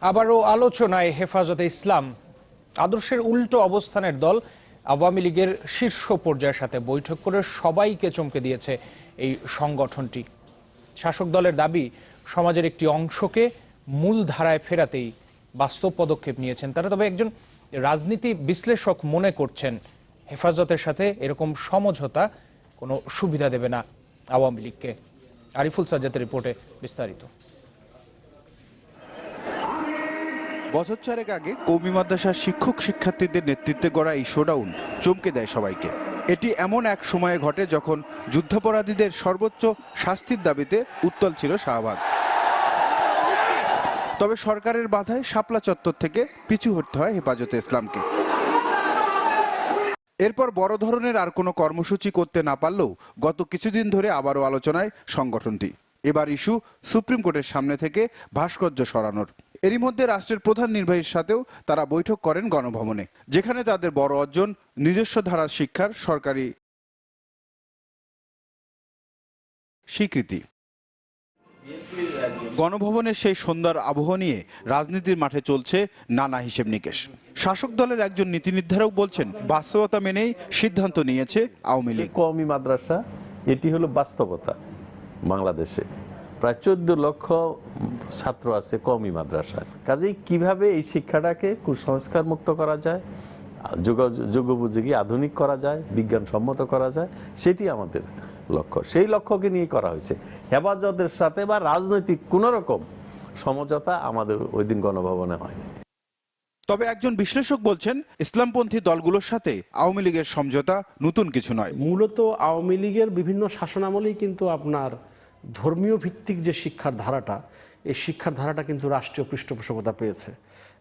আবারও আলোচনায় হেফাজতে ইসলাম। আদর্শের উল্টো অবস্থানের দল আওয়ামী লীগের শীর্ষ পর্যায়ের সাথে বৈঠক করে সবাইকে চমকে দিয়েছে এই সংগঠনটি। শাসক দলের দাবি, সমাজের একটি অংশকে মূল ধারায় ফেরাতেই বাস্তব পদক্ষেপ নিয়েছেন তারা। তবে একজন রাজনীতি বিশ্লেষক মনে করছেন, হেফাজতের সাথে এরকম সমঝোতা কোনো সুবিধা দেবে না আওয়ামী লীগকে। আরিফুল সাজ্জাদের রিপোর্টে বিস্তারিত। বছর চারেক আগে কওমি মাদ্রাসার শিক্ষক শিক্ষার্থীদের নেতৃত্বে গড়া এই শোডাউন চমকে দেয় সবাইকে। এটি এমন এক সময়ে ঘটে যখন যুদ্ধাপরাধীদের সর্বোচ্চ শাস্তির দাবিতে উত্তাল ছিল শাহবাগ। তবে সরকারের বাধায় শাপলা চত্বর থেকে পিছু হটতে হয় হেফাজতে ইসলামকে। এরপর বড় ধরনের আর কোনো কর্মসূচি করতে না পারলেও গত কিছুদিন ধরে আবারও আলোচনায় সংগঠনটি। এবার ইস্যু সুপ্রিম কোর্টের সামনে থেকে ভাস্কর্য সরানোর। এরই মধ্যে রাষ্ট্রের প্রধান নির্বাহীর সাথেও তারা বৈঠক করেন গণভবনে, যেখানে তাদের বড় অর্জন নিজস্ব ধারার শিক্ষার সরকারি স্বীকৃতি। গণভবনের সেই সন্ধ্যার আবহ নিয়ে রাজনীতির মাঠে চলছে নানা হিসেব নিকেশ। শাসক দলের একজন নীতি নির্ধারক বলছেন, বাস্তবতা মেনেই সিদ্ধান্ত নিয়েছে আওয়ামী লীগ। কওমি মাদ্রাসা এটি হলো বাস্তবতা। বাংলাদেশে প্রায় 14 লক্ষ ছাত্র আছে কওমি মাদ্রাসায়। কাজেই কিভাবে এই শিক্ষাটাকে কুসংস্কার মুক্ত করা যায়, যুগোপযোগী আধুনিক করা যায়, বিজ্ঞানসম্মত করা যায়, সেটি আমাদের লক্ষ্য। সেই লক্ষ্যকে নিয়ে করা হয়েছে। হেফাজতের সাথে বা রাজনৈতিক কোন রকম সমঝোতা আমাদের ওই দিন গণভবনে হয়নি। তবে একজন বিশ্লেষক বলছেন, ইসলামপন্থী দলগুলোর সাথে আওয়ামী লীগের সমঝোতা নতুন কিছু নয়। মূলত আওয়ামী লীগের বিভিন্ন শাসনামলেই কিন্তু আপনার ধর্মীয় ভিত্তিক যে শিক্ষার ধারাটা, এই শিক্ষার ধারাটা কিন্তু রাষ্ট্রীয় পৃষ্ঠপোষকতা পেয়েছে।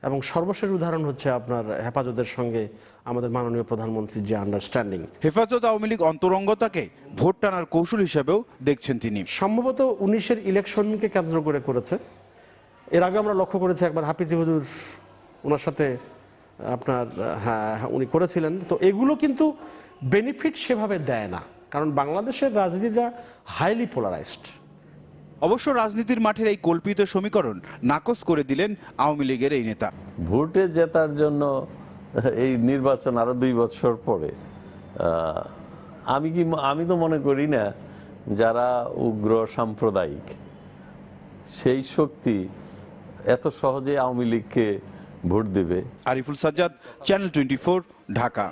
এবং সর্বশেষ উদাহরণ হচ্ছে আপনার হেফাজতের সঙ্গে আমাদের মাননীয় প্রধানমন্ত্রীর যে আন্ডারস্ট্যান্ডিং। হেফাজত আওয়ামী লীগ অন্তরঙ্গতাকে ভোট টানার কৌশল হিসেবেও দেখছেন তিনি। সম্ভবত 19-এর ইলেকশনকে কেন্দ্র করে করেছে। এর আগে আমরা লক্ষ্য করেছি একবার হাফিজি হুজুর ওনার সাথে আপনার উনি করেছিলেন। তো এগুলো কিন্তু বেনিফিট সেভাবে দেয় না, কারণ বাংলাদেশের রাজনীতিটা হাইলি পোলারাইজড। অবশ্য রাজনীতির মাঠের এই কল্পিত সমীকরণ নাকচ করে দিলেন আওয়ামী লীগের এই নেতা। ভোটে জেতার জন্য এই নির্বাচন আরো 2 বছর পরে, আমি তো মনে করি না যারা উগ্র সাম্প্রদায়িক সেই শক্তি এত সহজে আওয়ামী লীগকে ভোট দেবে। আরিফুল সাজ্জাদ, চ্যানেল 24, ঢাকা।